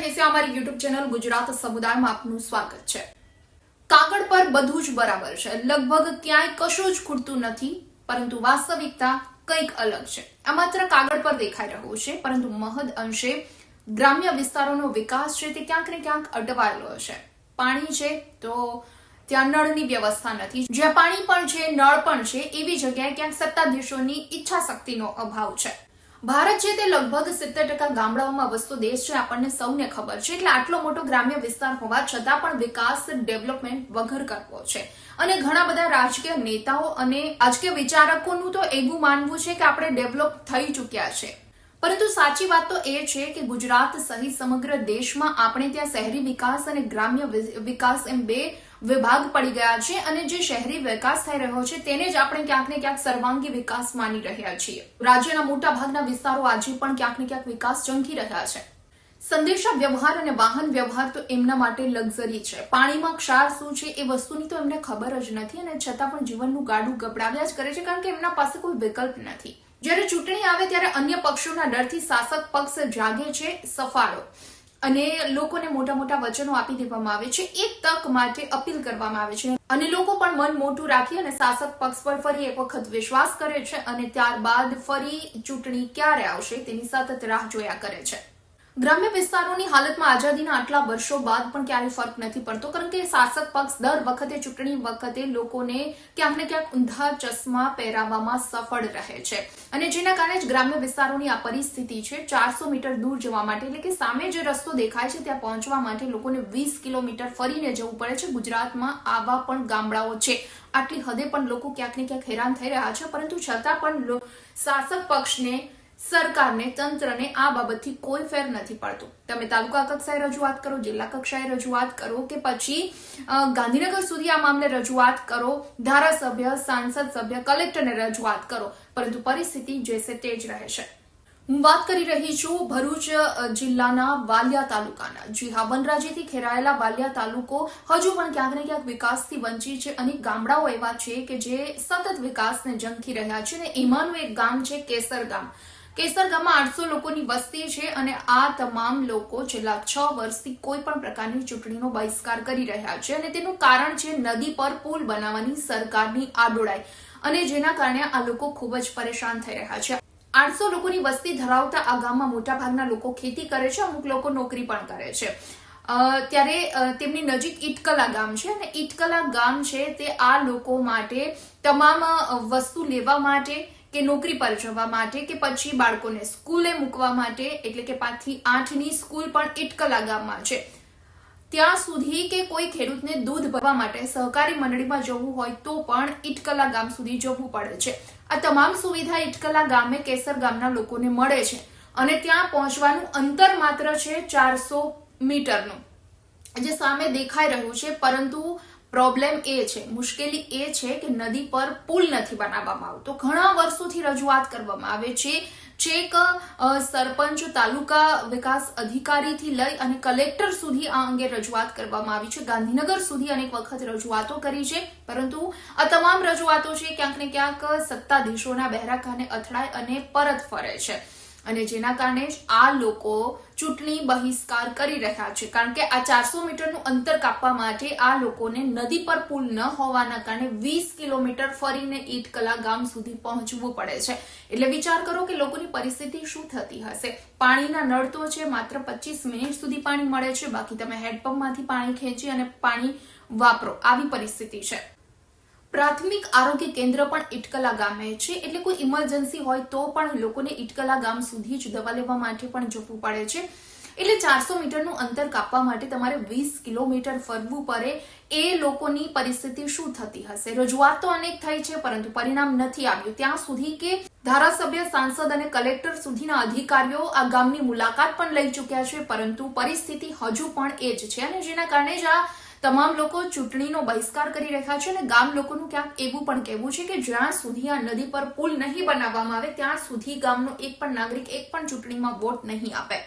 રહે છે અમારી યુટ્યુબ ચેનલ ગુજરાત સમુદાયમાં આપનું સ્વાગત છે। કાગળ પર બધું જ બરાબર છે, લગભગ ક્યાંય કશું જ ખૂટતું નથી, પરંતુ વાસ્તવિકતા કંઈક અલગ છે। આ માત્ર કાગળ પર દેખાઈ રહ્યું છે, પરંતુ મહદ અંશે ગ્રામ્ય વિસ્તારોનો વિકાસ છે તે ક્યાંક ને ક્યાંક અટવાયેલો છે। પાણી છે તો ત્યાં નળની વ્યવસ્થા નથી, જ્યાં પાણી પણ છે નળ પણ છે એવી જગ્યાએ ક્યાંક સત્તાધીશોની ઈચ્છા શક્તિનો અભાવ છે। ભારત છે તે લગભગ 70% ગામડાઓમાં વસતો દેશ છે, આપણને સૌને ખબર છે। એટલે આટલો મોટો ગ્રામ્ય વિસ્તાર હોવા છતાં પણ વિકાસ ડેવલપમેન્ટ વગર કરવો છે। અને ઘણા બધા રાજકીય નેતાઓ અને રાજકીય વિચારકોનું તો એવું માનવું છે કે આપણે ડેવલપ થઈ ચૂક્યા છે, પરંતુ સાચી વાત તો એ છે કે ગુજરાત સહિત સમગ્ર દેશમાં આપણે ત્યાં શહેરી વિકાસ અને ગ્રામ્ય વિકાસ એમ બે વિભાગ પડી ગયા છે, અને જે શહેરી વિકાસ થઈ રહ્યો છે તેને જ આપણે ક્યાંક ને ક્યાંક સર્વાંગી વિકાસ માની રહ્યા છીએ। રાજ્યના મોટા ભાગના વિસ્તારો આજે પણ ક્યાંક ને ક્યાંક વિકાસ ઝંખી રહ્યા છે। સંદેશા વ્યવહાર અને વાહન વ્યવહાર તો એમના માટે લક્ઝરી છે। પાણીમાં ક્ષાર શું છે એ વસ્તુની તો એમને ખબર જ નથી, અને છતાં પણ જીવનનું ગાડું ગબડાવ્યા જ કરે છે, કારણ કે એમના પાસે કોઈ વિકલ્પ નથી। જ્યારે ચૂંટણી આવે ત્યારે અન્ય પક્ષોના ડરથી શાસક પક્ષ જાગે છે સફાળો, અને લોકોને મોટા મોટા વચનો આપી દેવામાં આવે છે, એક તક માટે અપીલ કરવામાં આવે છે, અને લોકો પણ મન મોટું રાખી અને શાસક પક્ષ પર ફરી એક વખત વિશ્વાસ કરે છે, અને ત્યારબાદ ફરી ચૂંટણી ક્યારે આવશે તેની સતત રાહ જોયા કરે છે। ગ્રામ્ય વિસ્તારોની હાલતમાં આઝાદીના આટલા વર્ષો બાદ પણ ક્યારેય ફરક નથી પડતો, કારણ કે શાસક પક્ષ દર વખતે ચૂંટણી વખતે લોકોને ક્યાંક ને ક્યાંક ઊંધા ચશ્મા પહેરાવવામાં સફળ રહે છે, અને જેના કારણે જ ગ્રામ્ય વિસ્તારોની આ પરિસ્થિતિ છે। 400 મીટર દૂર જવા માટે, એટલે કે સામે જે રસ્તો દેખાય છે ત્યાં પહોંચવા માટે લોકોને 20 કિલોમીટર ફરીને જવું પડે છે। ગુજરાતમાં આવા પણ ગામડાઓ છે, આટલી હદે પણ લોકો ક્યાંક ને ક્યાંક હેરાન થઈ રહ્યા છે, પરંતુ છતાં પણ શાસક પક્ષને, સરકારને, તંત્રને આ બાબતથી કોઈ ફેર નથી પડતું। તમે તાલુકા કક્ષાએ રજૂઆત કરો, જિલ્લા કક્ષાએ રજૂઆત કરો, કે પછી ગાંધીનગર સુધી આ મામલે રજૂઆત કરો, ધારાસભ્ય, સાંસદ સભ્ય, કલેક્ટરને રજૂઆત કરો, પરંતુ પરિસ્થિતિ જેસે તે જ રહે છે। હું વાત કરી રહી છું ભરૂચ જિલ્લાના વાલિયા તાલુકાના। જી હા, વનરાજીથી ઘેરાયેલા વાલિયા તાલુકો હજુ પણ ક્યાંક ને ક્યાંક વિકાસથી વંચિત છે। અનેક ગામડાઓ એવા છે કે જે સતત વિકાસને ઝંખી રહ્યા છે, અને એમાંનું એક ગામ છે કેસર ગામ। કેસર ગામમાં 800 લોકોની વસ્તી છે, અને આ તમામ લોકો છેલ્લા 6 વર્ષથી કોઈ પણ પ્રકારની ચૂંટણીનો બહિષ્કાર કરી રહ્યા છે, અને તેનું કારણ છે નદી પર પુલ બનાવવાની સરકારની આડોડાઈ, અને જેના કારણે આ લોકો ખૂબ જ પરેશાન થઈ રહ્યા છે। 800 લોકોની વસ્તી ધરાવતા આ ગામમાં મોટાભાગના લોકો ખેતી કરે છે, અમુક લોકો નોકરી પણ કરે છે। ત્યારે તેમની નજીક ઈટકલા ગામ છે, અને ઈટકલા ગામ છે તે આ લોકો માટે તમામ વસ્તુ લેવા માટે, કે નોકરી પર જવા માટે, કે પછી બાળકોને સ્કૂલે મૂકવા માટે, એટલે કે 5 થી 8 ની સ્કૂલ પણ ઈટકલા ગામમાં છે। ત્યાં સુધી કે કોઈ ખેડૂતને દૂધ ભરવા માટે સહકારી મંડળીમાં જવું હોય તો પણ ઈટકલા ગામ સુધી જવું પડે છે। આ તમામ સુવિધા ઈટકલા ગામે કેસર ગામના લોકોને મળે છે, અને ત્યાં પહોંચવાનું અંતર માત્ર છે 400 મીટરનું, જે સામે દેખાઈ રહ્યું છે, પરંતુ પ્રોબ્લેમ એ છે, મુશ્કેલી એ છે કે નદી પર પુલ નથી બનાવવામાં આવતો। ઘણા વર્ષોથી રજૂઆત કરવામાં આવે છે, છેક સરપંચ, તાલુકા વિકાસ અધિકારીથી લઈ અને કલેક્ટર સુધી આ અંગે રજૂઆત કરવામાં આવી છે। ગાંધીનગર સુધી અનેક વખત રજૂઆતો કરી છે, પરંતુ આ તમામ રજૂઆતો છે ક્યાંક ને ક્યાંક સત્તાધીશોના બહેરા કાને અથડાય અને પરત ફરે છે, અને જેના કારણે જ આ લોકો ચૂંટણી બહિષ્કાર કરી રહ્યા છે, કારણ કે આ 400 મીટરનું અંતર કાપવા માટે આ લોકોને નદી પર પુલ ન હોવાના કારણે 20 કિલોમીટર ફરીને ઈટકલા ગામ સુધી પહોંચવું પડે છે। એટલે વિચાર કરો કે લોકોની પરિસ્થિતિ શું થતી હશે। પાણીના નળ તો છે, માત્ર 25 મિનિટ સુધી પાણી મળે છે, બાકી તમે હેન્ડપંપમાંથી પાણી ખેંચી અને પાણી વાપરો, આવી પરિસ્થિતિ છે। પ્રાથમિક આરોગ્ય કેન્દ્ર પણ ઈટકલા ગામે છે, એટલે કોઈ ઇમરજન્સી હોય તો પણ લોકોને ઈટકલા ગામ સુધી જ દવા લેવા માટે પણ જવું પડે છે। એટલે 400 મીટરનું અંતર કાપવા માટે તમારે 20 કિલોમીટર ફરવું પડે। એ લોકોની પરિસ્થિતિ શું થતી હશે। રજૂઆત તો અનેક થઈ છે, પરંતુ પરિણામ નથી આવ્યું ત્યાં સુધી કે ધારાસભ્ય, સાંસદ અને કલેક્ટર સુધીના અધિકારીઓ આ ગામની મુલાકાત પણ લઈ ચૂક્યા છે, પરંતુ પરિસ્થિતિ હજુ પણ એ જ છે, અને જેના કારણે જ આ તમામ લોકો ચૂંટણીનો બહિષ્કાર કરી રહ્યા છે। અને ગામ લોકોનું ક્યાંક એવું પણ કહેવું છે કે જ્યાં સુધી આ નદી પર પુલ નહીં બનાવવામાં આવે ત્યાં સુધી ગામનો એક પણ નાગરિક એક પણ ચૂંટણીમાં વોટ નહીં આપે।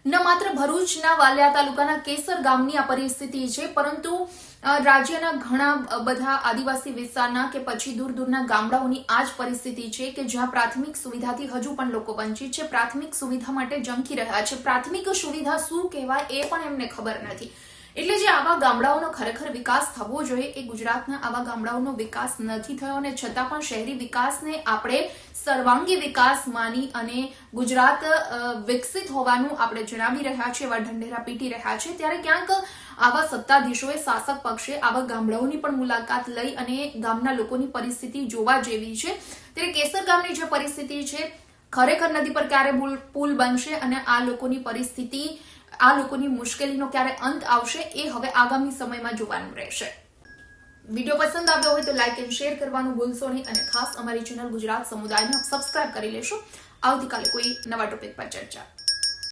ન માત્ર ભરૂચના વાલિયા તાલુકાના કેસર ગામની આ પરિસ્થિતિ છે, પરંતુ રાજ્યના ઘણા બધા આદિવાસી વિસ્તારના કે પછી દૂર દૂરના ગામડાઓની આ જ પરિસ્થિતિ છે કે જ્યાં પ્રાથમિક સુવિધાથી હજુ પણ લોકો વંચિત છે, પ્રાથમિક સુવિધા માટે ઝંખી રહ્યા છે. પ્રાથમિક સુવિધા શું કહેવાય એ પણ એમને ખબર નથી. એટલે જે આવા ગામડાઓનો ખરેખર વિકાસ થવો જોઈએ એ ગુજરાતના આવા ગામડાઓનો વિકાસ નથી થયો, અને છતાં પણ શહેરી વિકાસને આપણે સર્વાંગી વિકાસ માની અને ગુજરાત વિકસિત હોવાનું આપણે જણાવી રહ્યા છીએ, એવા ઢંઢેરા પીટી રહ્યા છે. ત્યારે ક્યાંક આવા સત્તાધીશોએ, શાસક પક્ષે આવા ગામડાઓની પણ મુલાકાત લઈ અને ગામના લોકોની પરિસ્થિતિ જોવા જેવી છે. ત્યારે કેસર ગામની જે પરિસ્થિતિ છે, ખરેખર નદી પર ક્યારે પુલ બનશે અને આ લોકોની પરિસ્થિતિ, આ લોકોની મુશ્કેલીનો ક્યારે અંત આવશે એ હવે આગામી સમયમાં જોવાનું રહેશે. વિડીયો પસંદ આવ્યો હોય તો લાઇક એન્ડ શેર કરવાનું ભૂલશો નહીં, અને ખાસ અમારી ચેનલ ગુજરાત સમુદાયને સબસ્ક્રાઇબ કરી લેશો. આવતીકાલે કોઈ નવા ટોપિક પર ચર્ચા.